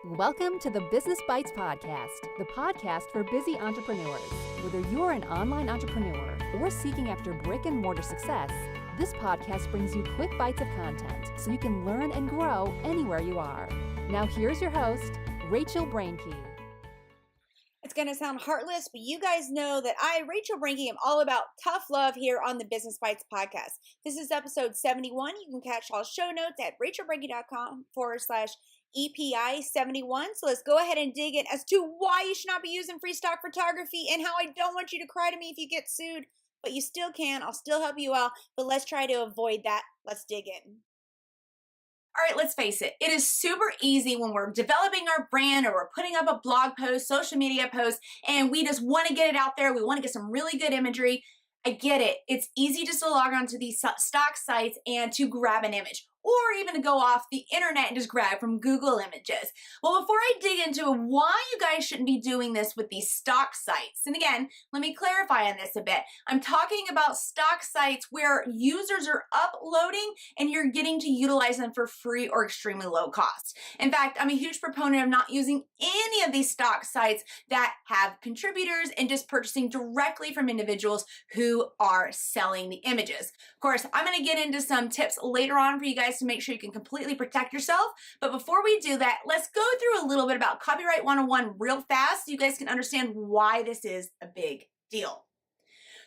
Welcome to the Business Bites Podcast, the podcast for busy entrepreneurs. Whether you're an online entrepreneur or seeking after brick and mortar success, this podcast brings you quick bites of content so you can learn and grow anywhere you are. Now here's your host, Rachel Brenke. It's going to sound heartless, but you guys know that I, Rachel Brenke, am all about tough love here on the Business Bites podcast. This is episode 71. You can catch all show notes at rachelbrenke.com/EPI 71. So let's go ahead and dig in as to why you should not be using free stock photography and how I don't want you to cry to me if you get sued, but you still can. I'll still help you out, but let's try to avoid that. Let's dig in. All right, let's face it. It is super easy when we're developing our brand or we're putting up a blog post, social media post, and we just want to get it out there. We want to get some really good imagery. I get it. It's easy just to log on to these stock sites and to grab an image, or even to go off the internet and just grab from Google Images. Well, before I dig into why you guys shouldn't be doing this with these stock sites, and again, let me clarify on this a bit. I'm talking about stock sites where users are uploading and you're getting to utilize them for free or extremely low cost. In fact, I'm a huge proponent of not using any of these stock sites that have contributors and just purchasing directly from individuals who are selling the images. Of course, I'm going to get into some tips later on for you guys to make sure you can completely protect yourself. But before we do that, let's go through a little bit about Copyright 101 real fast so you guys can understand why this is a big deal.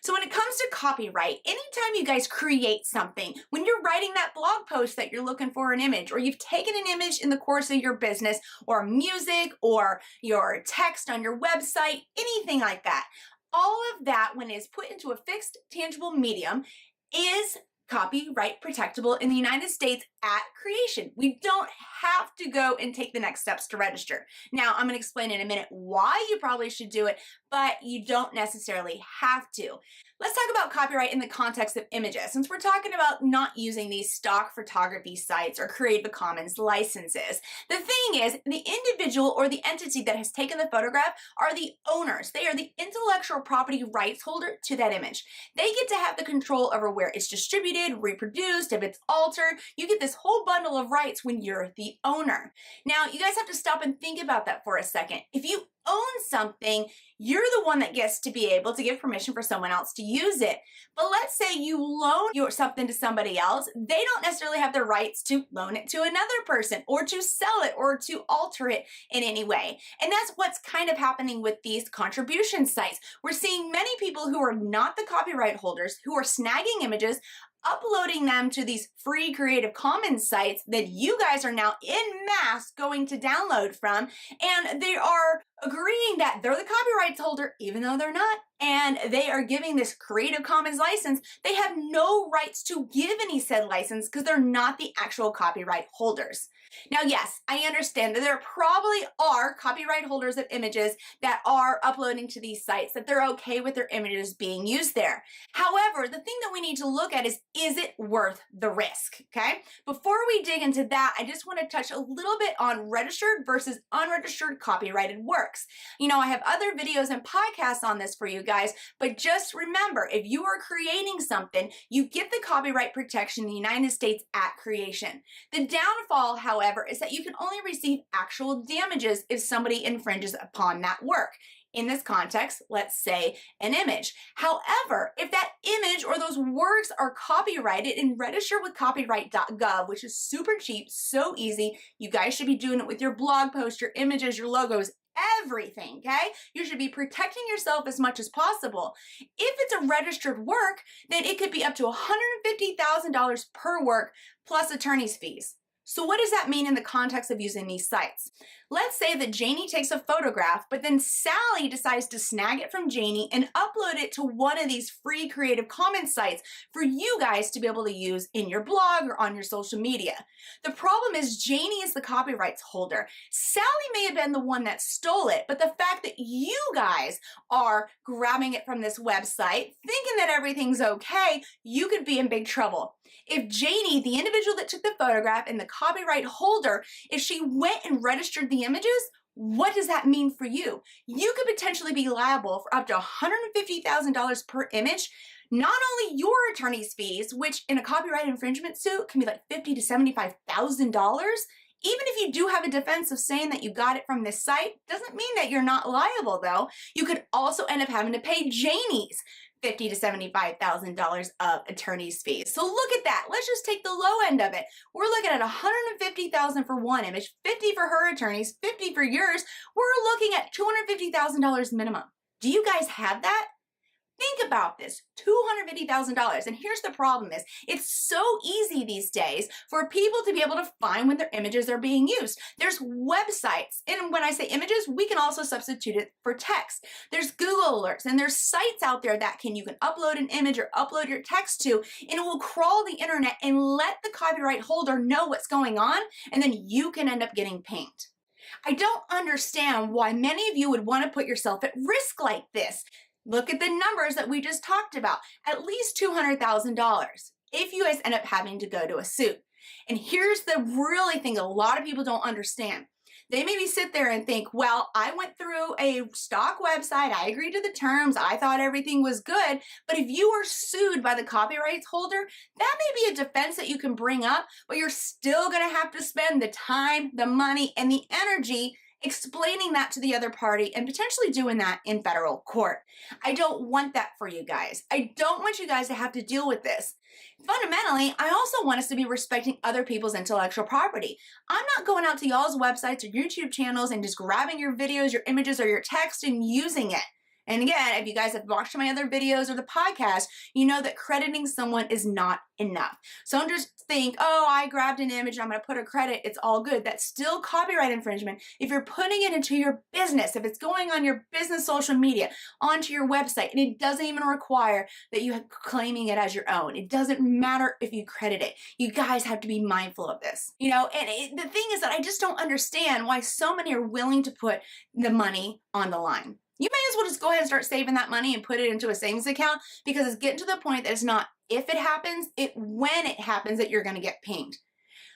So when it comes to copyright, anytime you guys create something, when you're writing that blog post that you're looking for an image, or you've taken an image in the course of your business, or music, or your text on your website, anything like that, all of that, when it's put into a fixed, tangible medium, is copyright protectable in the United States at creation. We don't have to go and take the next steps to register. Now, I'm going to explain in a minute why you probably should do it, but you don't necessarily have to. Let's talk about copyright in the context of images, since we're talking about not using these stock photography sites or Creative Commons licenses. The thing is, the individual or the entity that has taken the photograph are the owners. They are the intellectual property rights holder to that image. They get to have the control over where it's distributed, reproduced, if it's altered. You get this whole bundle of rights when you're the owner. Now, you guys have to stop and think about that for a second. If you own something, you're the one that gets to be able to give permission for someone else to use it. But let's say you loan something to somebody else. They don't necessarily have the rights to loan it to another person or to sell it or to alter it in any way. And that's what's kind of happening with these contribution sites. We're seeing many people who are not the copyright holders who are snagging images, uploading them to these free Creative Commons sites that you guys are now en masse going to download from, and they are agreeing that they're the copyright holder even though they're not, and they are giving this Creative Commons license. They have no rights to give any said license because they're not the actual copyright holders. Now, yes, I understand that there probably are copyright holders of images that are uploading to these sites, that they're okay with their images being used there. However, the thing that we need to look at is it worth the risk, okay? Before we dig into that, I just want to touch a little bit on registered versus unregistered copyrighted works. You know, I have other videos and podcasts on this for you guys, but just remember, if you are creating something, you get the copyright protection in the United States at creation. The downfall, however, is that you can only receive actual damages if somebody infringes upon that work. In this context, let's say an image. However, if that image or those works are copyrighted and registered with copyright.gov, which is super cheap, so easy, you guys should be doing it with your blog posts, your images, your logos, everything, okay? You should be protecting yourself as much as possible. If it's a registered work, then it could be up to $150,000 per work plus attorney's fees. So what does that mean in the context of using these sites? Let's say that Janie takes a photograph, but then Sally decides to snag it from Janie and upload it to one of these free Creative Commons sites for you guys to be able to use in your blog or on your social media. The problem is Janie is the copyrights holder. Sally may have been the one that stole it, but the fact that you guys are grabbing it from this website, thinking that everything's okay, you could be in big trouble. If Janie, the individual that took the photograph and the copyright holder, if she went and registered the images, what does that mean for you? You could potentially be liable for up to $150,000 per image. Not only your attorney's fees, which in a copyright infringement suit can be like $50,000 to $75,000, Even if you do have a defense of saying that you got it from this site, doesn't mean that you're not liable though. You could also end up having to pay Janie's $50,000 to $75,000 of attorney's fees. So look at that. Let's just take the low end of it. We're looking at $150,000 for one image, $50,000 for her attorneys, $50,000 for yours. We're looking at $250,000 minimum. Do you guys have that? Think about this, $250,000. And here's the problem is, it's so easy these days for people to be able to find when their images are being used. There's websites, and when I say images, we can also substitute it for text. There's Google alerts, and there's sites out there that you can upload an image or upload your text to, and it will crawl the internet and let the copyright holder know what's going on, and then you can end up getting pinged. I don't understand why many of you would want to put yourself at risk like this. Look at the numbers that we just talked about, at least $200,000 if you guys end up having to go to a suit. And here's the really thing a lot of people don't understand. They maybe sit there and think, well, I went through a stock website, I agreed to the terms, I thought everything was good, but if you are sued by the copyrights holder, that may be a defense that you can bring up, but you're still gonna have to spend the time, the money, and the energy explaining that to the other party and potentially doing that in federal court. I don't want that for you guys. I don't want you guys to have to deal with this. Fundamentally, I also want us to be respecting other people's intellectual property. I'm not going out to y'all's websites or YouTube channels and just grabbing your videos, your images, or your text and using it. And again, if you guys have watched my other videos or the podcast, you know that crediting someone is not enough. So don't just think, oh, I grabbed an image and I'm going to put a credit, it's all good. That's still copyright infringement. If you're putting it into your business, if it's going on your business social media, onto your website, and it doesn't even require that you are claiming it as your own. It doesn't matter if you credit it. You guys have to be mindful of this. You know, and the thing is that I just don't understand why so many are willing to put the money on the line. You may as well just go ahead and start saving that money and put it into a savings account, because it's getting to the point that it's not if it happens, when it happens that you're going to get pinged.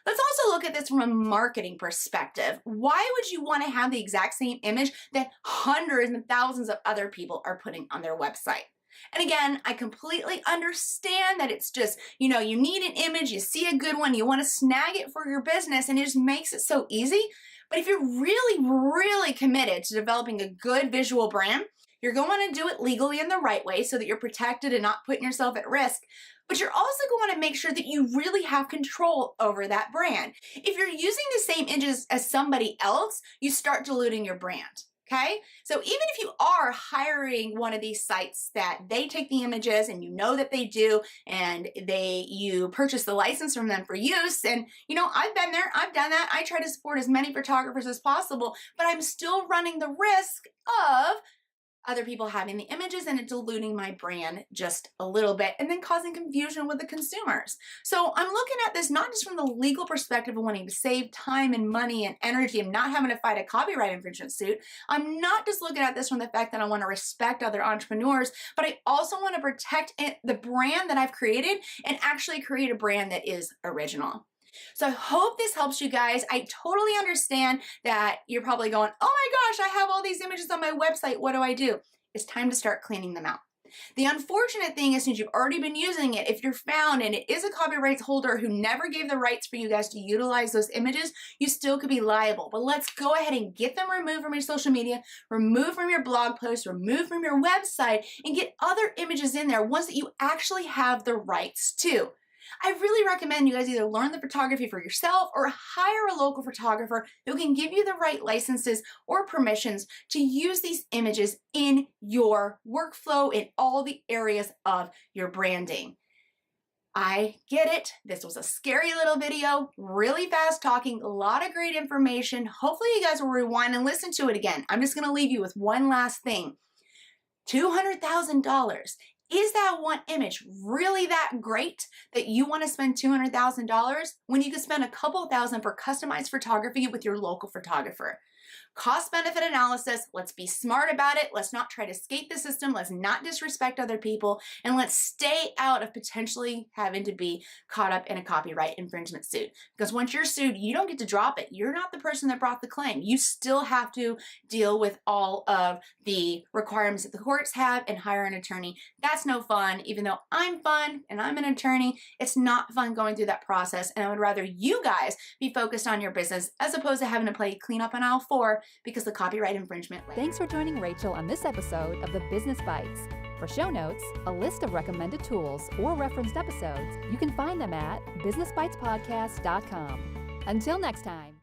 Let's also look at this from a marketing perspective. Why would you want to have the exact same image that hundreds and thousands of other people are putting on their website? And again, I completely understand that it's just, you know, you need an image, you see a good one, you want to snag it for your business, and it just makes it so easy. But if you're really, really committed to developing a good visual brand, you're going to do it legally in the right way so that you're protected and not putting yourself at risk. But you're also going to make sure that you really have control over that brand. If you're using the same images as somebody else, you start diluting your brand. Okay, so even if you are hiring one of these sites that they take the images and you know that they do, and you purchase the license from them for use, and you know, I've been there, I've done that. I try to support as many photographers as possible, but I'm still running the risk of other people having the images and it diluting my brand just a little bit and then causing confusion with the consumers. So I'm looking at this not just from the legal perspective of wanting to save time and money and energy and not having to fight a copyright infringement suit. I'm not just looking at this from the fact that I want to respect other entrepreneurs, but I also want to protect the brand that I've created and actually create a brand that is original. So I hope this helps you guys. I totally understand that you're probably going, oh my gosh, I have all these images on my website. What do I do? It's time to start cleaning them out. The unfortunate thing is, since you've already been using it, if you're found and it is a copyright holder who never gave the rights for you guys to utilize those images, you still could be liable. But let's go ahead and get them removed from your social media, removed from your blog posts, removed from your website, and get other images in there, ones that you actually have the rights to. I really recommend you guys either learn the photography for yourself or hire a local photographer who can give you the right licenses or permissions to use these images in your workflow in all the areas of your branding. I get it. This was a scary little video, really fast talking, a lot of great information. Hopefully you guys will rewind and listen to it again. I'm just going to leave you with one last thing. $200,000. Is that one image really that great that you want to spend $200,000 when you could spend a couple thousand for customized photography with your local photographer? Cost benefit analysis, let's be smart about it. Let's not try to skate the system. Let's not disrespect other people. And let's stay out of potentially having to be caught up in a copyright infringement suit. Because once you're sued, you don't get to drop it. You're not the person that brought the claim. You still have to deal with all of the requirements that the courts have and hire an attorney. That's That's no fun. Even though I'm fun and I'm an attorney, it's not fun going through that process. And I would rather you guys be focused on your business as opposed to having to play cleanup on aisle 4 because of the copyright infringement. Thanks for joining Rachel on this episode of the Business Bites. For show notes, a list of recommended tools, or referenced episodes, you can find them at businessbitespodcast.com. Until next time.